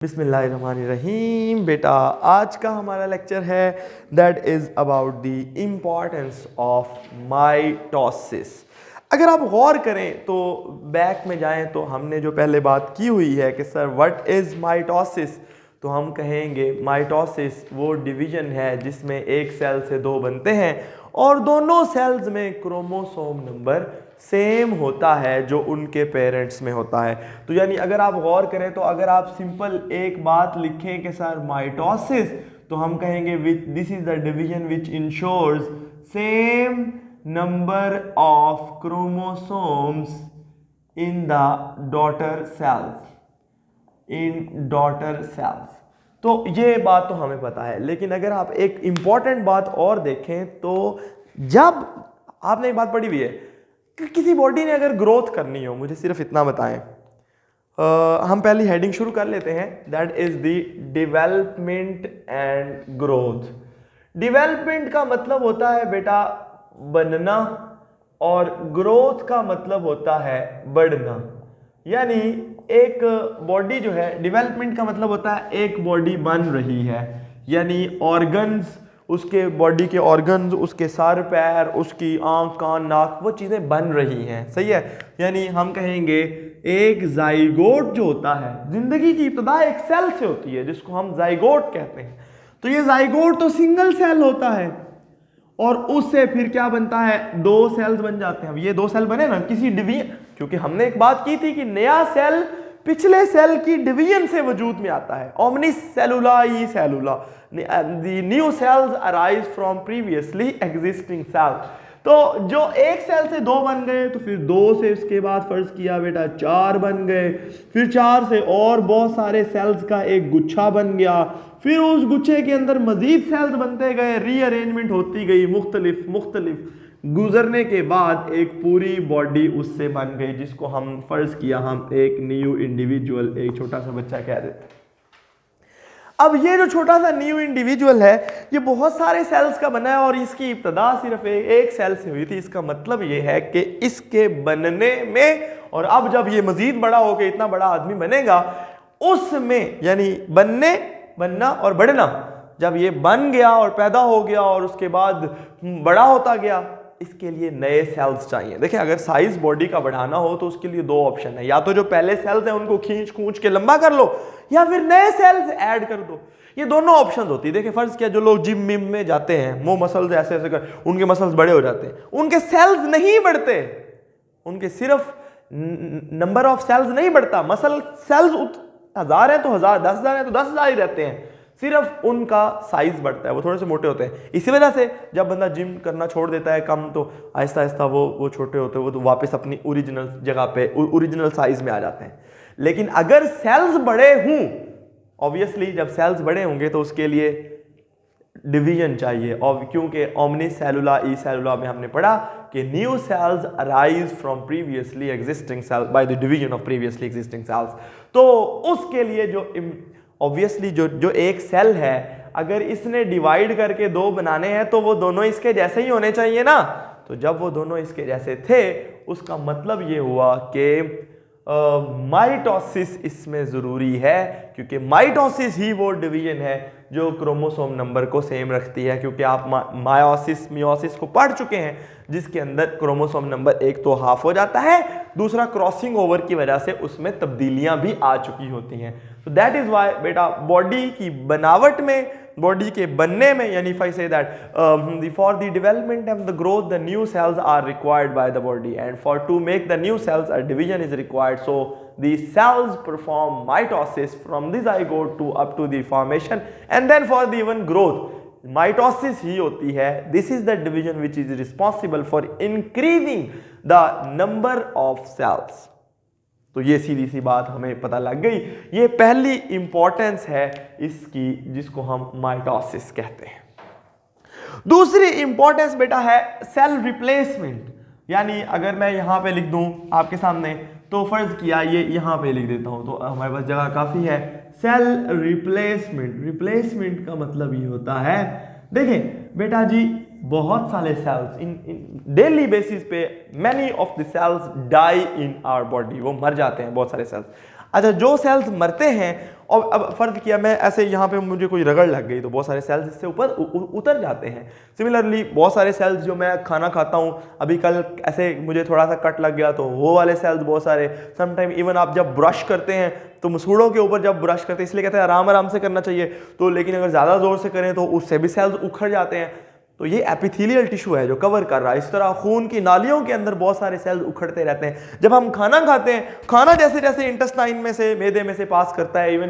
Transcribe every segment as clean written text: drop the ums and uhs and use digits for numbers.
बिस्मिल्लाहिर्रहमानिर्रहीम। बेटा आज का हमारा लेक्चर है that is about the importance of mitosis. अगर आप गौर करें तो बैक में जाएं तो हमने जो पहले बात की हुई है कि सर व्हाट इज़ माइटोसिस, तो हम कहेंगे माइटोसिस वो डिवीज़न है जिसमें एक सेल से दो बनते हैं और दोनों सेल्स में क्रोमोसोम नंबर सेम होता है जो उनके पेरेंट्स में होता है। तो यानी अगर आप गौर करें तो अगर आप सिंपल एक बात लिखें कि सर माइटोसिस, तो हम कहेंगे this is the division which ensures same number of chromosomes in the daughter cells. तो ये बात तो हमें पता है, लेकिन अगर आप एक इंपॉर्टेंट बात और देखें तो जब आपने एक बात पढ़ी हुई है कि किसी बॉडी ने अगर ग्रोथ करनी हो, मुझे सिर्फ इतना बताएं, हम पहली हेडिंग शुरू कर लेते हैं, that is the development and growth. Development का मतलब होता है बेटा बनना और ग्रोथ का मतलब होता है बढ़ना। यानी एक बॉडी जो है, डेवलपमेंट का मतलब होता है एक बॉडी बन रही है, यानी ऑर्गन्स, उसके बॉडी के ऑर्गन्स, उसके सर पैर, उसकी आंख कान नाक, वो चीज़ें बन रही हैं। सही है। यानी हम कहेंगे एक जाइगोट जो होता है, जिंदगी की इब्तिदा एक सेल से होती है जिसको हम जाइगोट कहते हैं। तो ये जाइगोट तो सिंगल सेल होता है और उससे फिर क्या बनता है, दो सेल्स बन जाते हैं। अब ये दो सेल बने ना किसी डिवीजन, क्योंकि हमने एक बात की थी कि नया सेल पिछले सेल की डिवीजन से वजूद में आता है, omnis cellula e cellula, the new cells arise from previously existing cell. तो जो एक सेल से दो बन गए, तो फिर दो से उसके बाद फर्ज किया बेटा चार बन गए, फिर चार से और बहुत सारे सेल्स का एक गुच्छा बन गया, फिर उस गुच्छे के अंदर मजीद सेल्स बनते गए, रीअरेंजमेंट होती गई, मुख्तलिफ गुजरने के बाद एक पूरी बॉडी उससे बन गई, जिसको हम फर्ज किया हम एक न्यू इंडिविजुअल, एक छोटा सा बच्चा कह देते हैं। अब ये जो छोटा सा न्यू इंडिविजुअल है, ये बहुत सारे सेल्स का बना है और इसकी इब्तिदा सिर्फ एक सेल से हुई थी। इसका मतलब ये है कि इसके बनने में, और अब जब ये मजीद बड़ा होकर इतना बड़ा आदमी बनेगा, उसमें यानी बनना और बढ़ना, जब ये बन गया और पैदा हो गया और उसके बाद बड़ा होता गया, इसके लिए नए सेल्स चाहिए। देखिए अगर साइज बॉडी का बढ़ाना हो तो उसके लिए दो ऑप्शन है, या तो जो पहले सेल्स हैं उनको खींच के लंबा कर लो, या फिर नए सेल्स ऐड कर दो। ये दोनों ऑप्शन होती है। देखिए फर्ज किया जो लोग जिम में जाते हैं, वो मसल्स ऐसे ऐसे कर, उनके मसल्स बड़े हो जाते हैं, उनके सेल्स नहीं बढ़ते, उनके सिर्फ नंबर ऑफ सेल्स नहीं बढ़ता, मसल सेल्स 1000 है तो 1000, 10,000 है तो 10,000 ही रहते हैं, सिर्फ उनका साइज बढ़ता है, वो थोड़े से मोटे होते हैं। इसी वजह से जब बंदा जिम करना छोड़ देता है कम, तो आहिस्ता आहिस्ता वो छोटे होते हैं, वो तो वापस अपनी ओरिजिनल जगह पे ओरिजिनल साइज में आ जाते हैं। लेकिन अगर सेल्स बड़े हों, ऑब्वियसली जब सेल्स बड़े होंगे तो उसके लिए डिवीजन चाहिए, और क्योंकि ओमनिस सेलुला ई सेलुला में हमने पढ़ा कि new cells arise from previously existing cell by the division of previously existing cells. तो उसके लिए जो ऑब्वियसली जो एक सेल है, अगर इसने डिवाइड करके दो बनाने हैं तो वो दोनों इसके जैसे ही होने चाहिए ना। तो जब वो दोनों इसके जैसे थे, उसका मतलब ये हुआ कि माइटोसिस इसमें ज़रूरी है, क्योंकि माइटोसिस ही वो डिवीजन है जो क्रोमोसोम नंबर को सेम रखती है। क्योंकि आप मियोसिस को पढ़ चुके हैं, जिसके अंदर क्रोमोसोम नंबर एक तो हाफ हो जाता है, दूसरा क्रॉसिंग ओवर की वजह से उसमें तब्दीलियां भी आ चुकी होती हैं। तो दैट इज वाई बेटा बॉडी की बनावट में, बॉडी के बनने में, यानी if I say that for the development and the growth the new cells are required by the body, and for to make the new cells a division is required. So the cells perform mitosis from the zygote to up to the formation, and then for the even growth mitosis ही होती है। This is the division which is responsible for increasing the number of cells. तो ये सीधी सी बात हमें पता लग गई। ये पहली इंपॉर्टेंस है इसकी, जिसको हम माइटोसिस कहते हैं। दूसरी इंपॉर्टेंस बेटा है सेल रिप्लेसमेंट। यानी अगर मैं यहां पे लिख दूं आपके सामने, तो फर्ज किया ये यहां पे लिख देता हूं, तो हमारे पास जगह काफी है। सेल रिप्लेसमेंट का मतलब ये होता है, देखें बेटा जी, बहुत सारे सेल्स इन डेली बेसिस पे many of the cells die in our body, वो मर जाते हैं बहुत सारे सेल्स। अच्छा, जो सेल्स मरते हैं, और अब फर्ज किया मैं ऐसे यहाँ पे मुझे कोई रगड़ लग गई तो बहुत सारे सेल्स इससे ऊपर उतर जाते हैं। सिमिलरली बहुत सारे सेल्स जो मैं खाना खाता हूँ, अभी कल ऐसे मुझे थोड़ा सा कट लग गया तो वो वाले सेल्स बहुत सारे, समटाइम इवन आप जब ब्रश करते हैं तो मसूड़ों के ऊपर जब ब्रश करते हैं, इसलिए कहते हैं आराम आराम से करना चाहिए, तो लेकिन अगर ज़्यादा ज़ोर से करें तो उससे भी सेल्स उखड़ जाते हैं। तो ये एपिथेलियल टिश्यू है जो कवर कर रहा है। इस तरह खून की नालियों के अंदर बहुत सारे सेल्स उखड़ते रहते हैं। जब हम खाना खाते हैं, खाना जैसे जैसे इंटेस्टाइन में से, मैदे में से पास करता है, इवन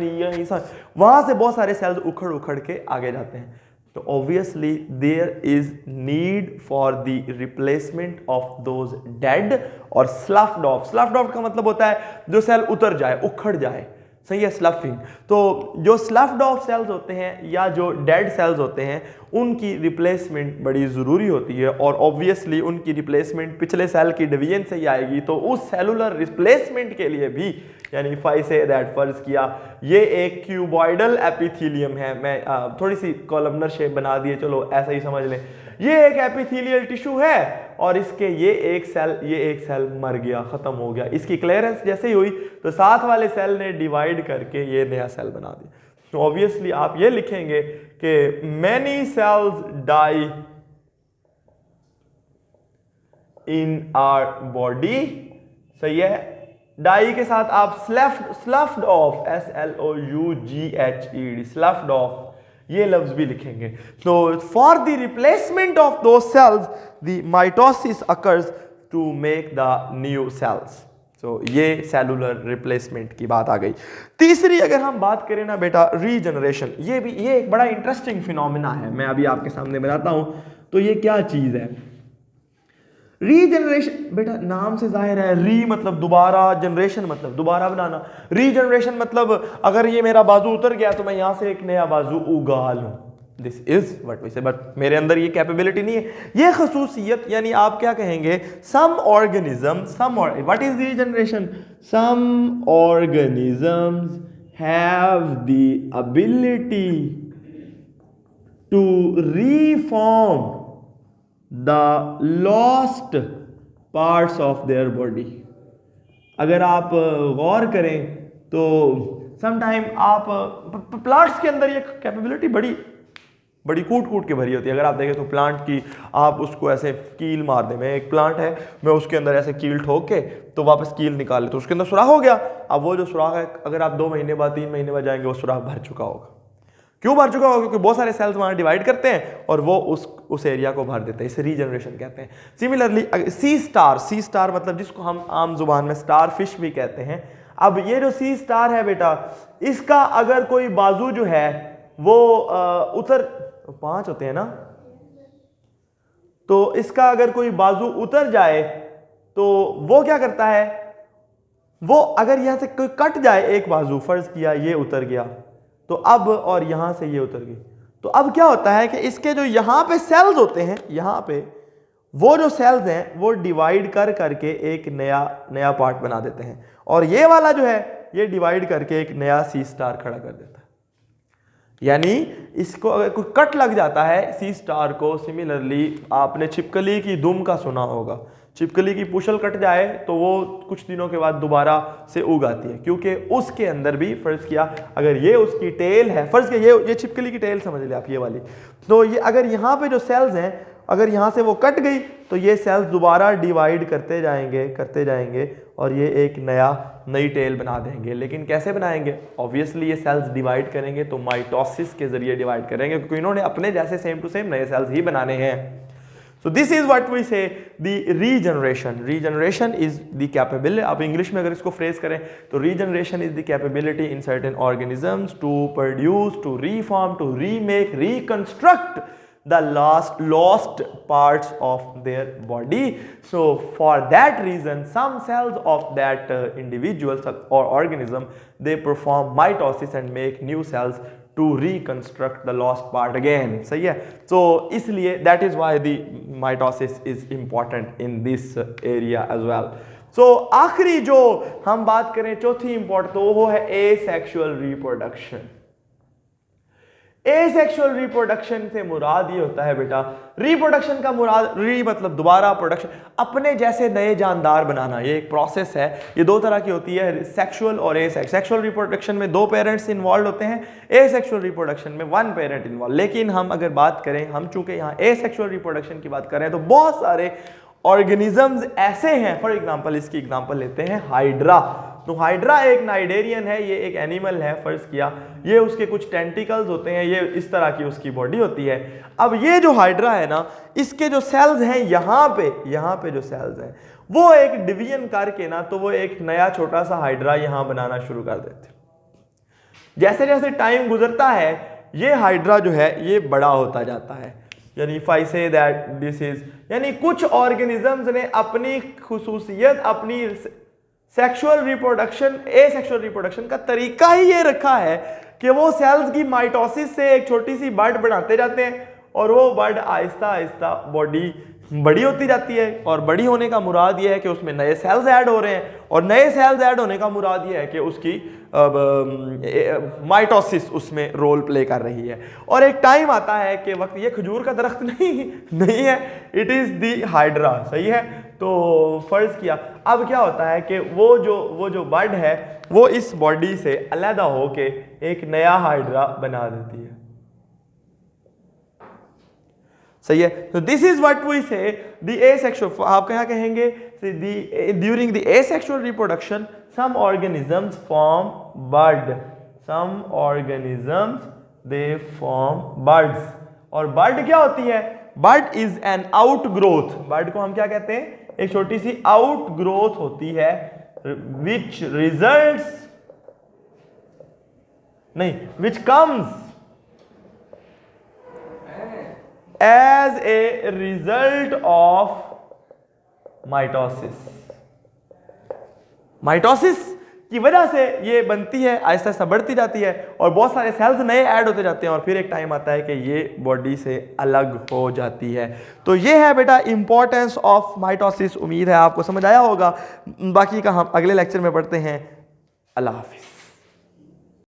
वहां से बहुत सारे सेल्स उखड़ उखड़ के आगे जाते हैं। तो obviously there is need for the replacement of those dead और स्लफ्ड ऑफ। स्लफ्ड ऑफ का मतलब होता है जो सेल उतर जाए, उखड़ जाए, सही है, स्लफिंग। तो जो स्लफ्ड ऑफ सेल्स होते हैं या जो डेड सेल्स होते हैं उनकी रिप्लेसमेंट बड़ी ज़रूरी होती है, और ऑब्वियसली उनकी रिप्लेसमेंट पिछले सेल की डिवीजन से ही आएगी। तो उस सेलुलर रिप्लेसमेंट के लिए भी, यानी इफ आई से दैट, फर्ज किया ये एक क्यूबॉइडल एपिथेलियम है, मैं थोड़ी सी कॉलमनर शेप बना दिए, चलो ऐसा ही समझ लें, ये एक एपिथेलियल टिश्यू है और इसके ये एक सेल मर गया, खत्म हो गया। इसकी क्लियरेंस जैसे ही हुई तो साथ वाले सेल ने डिवाइड करके ये नया सेल बना दिया। तो ऑब्वियसली आप ये लिखेंगे कि many cells die in our body, सही है। डाई के साथ आप sloughed off, SLOUGHED, sloughed off ये लफ्ज भी लिखेंगे। तो for the replacement of those cells the mitosis occurs to make the new cells. तो ये सेलुलर रिप्लेसमेंट की बात आ गई। तीसरी अगर हम बात करें ना बेटा, रीजनरेशन, ये एक बड़ा इंटरेस्टिंग फिनोमिना है, मैं अभी आपके सामने बताता हूं। तो ये क्या चीज है रीजनरेशन? बेटा नाम से जाहिर है, री मतलब दोबारा, जनरेशन मतलब दोबारा बनाना। रीजनरेशन मतलब अगर ये मेरा बाजू उतर गया तो मैं यहां से एक नया बाजू उगा लूं, दिस इज व्हाट वी से, बट मेरे अंदर ये कैपेबिलिटी नहीं है, ये खसूसियत, यानी आप क्या कहेंगे, some organism, what is regeneration? Some organisms have the ability to reform the lost parts of their body। अगर आप गौर करें तो समटाइम आप प्लांट्स के अंदर ये कैपेबिलिटी बड़ी कूट के भरी होती है। अगर आप देखें तो प्लांट की, आप उसको ऐसे कील मार दें, मैं एक प्लांट है, मैं उसके अंदर ऐसे कील ठोक के तो वापस कील निकाले तो उसके अंदर सुराख हो गया। अब वो जो सुराख है, अगर आप 2 महीने बाद 3 महीने बाद जाएंगे वो सुराख भर चुका होगा। क्यों भर चुका होगा? क्योंकि बहुत सारे सेल्स वहां डिवाइड करते हैं और वो उस एरिया को भर देते हैं। इसे रीजनरेशन कहते हैं। सिमिलरली सी स्टार मतलब जिसको हम आम जुबान में स्टार फिश भी कहते हैं। अब ये जो सी स्टार है बेटा, इसका अगर कोई बाजू जो है वो उतर, 5 होते हैं ना, तो इसका अगर कोई बाजू उतर जाए तो वो क्या करता है, वो अगर यहां से कोई कट जाए एक बाजू, फर्ज किया ये उतर गया तो अब, और यहां से ये उतर गई, तो अब क्या होता है कि इसके जो यहां पे सेल्स होते हैं, यहां पे वो जो सेल्स हैं वो डिवाइड कर करके एक नया पार्ट बना देते हैं, और ये वाला जो है ये डिवाइड करके एक नया सी स्टार खड़ा कर देता है। यानी इसको अगर कोई कट लग जाता है सी स्टार को, सिमिलरली आपने छिपकली की दुम का सुना होगा, छिपकली की पूछल कट जाए तो वो कुछ दिनों के बाद दोबारा से उग आती है, क्योंकि उसके अंदर भी, फर्ज किया अगर ये उसकी टेल है, फर्ज किया ये छिपकली की टेल समझ ले आप, ये वाली, तो ये अगर यहाँ पे जो सेल्स हैं अगर यहाँ से वो कट गई तो ये सेल्स दोबारा डिवाइड करते जाएंगे और ये एक नई टेल बना देंगे। लेकिन कैसे बनाएंगे? ऑब्वियसली ये सेल्स डिवाइड करेंगे तो माइटोसिस के जरिए डिवाइड करेंगे, क्योंकि इन्होंने अपने जैसे सेम टू सेम नए सेल्स ही बनाने हैं। So this is what we say the regeneration. Regeneration is the capability, आप इंग्लिश में अगर इसको फ्रेज करें तो regeneration is the capability in certain organisms to produce, to reform, to remake, reconstruct the lost parts of their body. So for that reason some cells of that individual or organism, they perform mitosis and make new cells to reconstruct the lost part again। सही है। So इसलिए that is why the mitosis is important in this area as well। So आखिरी जो हम बात करें चौथी important, तो वो है asexual reproduction। एसेक्सुअल रिप्रोडक्शन से मुराद ये होता है बेटा, रिप्रोडक्शन का मुराद, री मतलब दोबारा, प्रोडक्शन अपने जैसे नए जानदार बनाना। ये एक प्रोसेस है, ये दो तरह की होती है, सेक्सुअल और एसेक्सुअल। सेक्सुअल रिप्रोडक्शन में 2 पेरेंट्स इन्वॉल्व होते हैं, एसेक्सुअल रिप्रोडक्शन में 1 पेरेंट इन्वॉल्व। लेकिन हम अगर बात करें, हम चूंकि यहाँ एसेक्सुअल रिप्रोडक्शन की बात कर रहे हैं, तो बहुत सारे ऑर्गेनिजम्स ऐसे हैं, फॉर एग्जांपल इसकी एग्जांपल लेते हैं हाइड्रा। तो हाइड्रा एक नाइडेरियन है, ये एक एनिमल है, फर्ज किया, ये उसके कुछ टेंटिकल्स होते हैं, ये इस तरह की उसकी बॉडी होती है। अब ये जो हाइड्रा है ना, इसके जो सेल्स हैं यहाँ पे जो सेल्स हैं, वो एक डिवीजन करके ना, तो वो एक नया छोटा सा हाइड्रा यहाँ बनाना शुरू कर देते हैं। जैसे जैसे टाइम गुजरता है, ये हाइड्रा जो है ये बड़ा होता जाता है। यानी if I say that this is, यानी कुछ ऑर्गेनिजम्स ने अपनी खुसूसियत, अपनी सेक्सुअल रिप्रोडक्शन, एसेक्सुअल रिप्रोडक्शन का तरीका ही ये रखा है कि वो सेल्स की माइटोसिस से एक छोटी सी बर्ड बनाते जाते हैं, और वो बर्ड आहिस्ता आहिस्ता बॉडी बड़ी होती जाती है। और बड़ी होने का मुराद ये है कि उसमें नए सेल्स ऐड हो रहे हैं, और नए सेल्स ऐड होने का मुराद ये है कि उसकी माइटोसिस उसमें रोल प्ले कर रही है। और एक टाइम आता है कि वक्त, ये खजूर का दरख्त नहीं है, इट इज़ दी हाइड्रा, सही है। तो फर्ज किया, अब क्या होता है कि वो जो बर्ड है वो इस बॉडी से अलग होके एक नया हाइड्रा बना देती है, सही है। तो this is what we say the asexual, आप क्या कहेंगे, during the asexual reproduction some organisms form bud, some organisms they form buds. और बर्ड क्या होती है, bud is an outgrowth, bud को हम क्या कहते हैं, एक छोटी सी आउटग्रोथ होती है, विच रिजल्ट्स नहीं, which comes as a result of mitosis. Mitosis की वजह से ये बनती है, आहिस्ता आहिस्ता बढ़ती जाती है, और बहुत सारे सेल्स नए ऐड होते जाते हैं, और फिर एक टाइम आता है कि ये बॉडी से अलग हो जाती है। तो ये है बेटा इंपॉर्टेंस ऑफ माइटोसिस। उम्मीद है आपको समझ आया होगा, बाकी का हम अगले लेक्चर में पढ़ते हैं। अल्लाह हाफिज।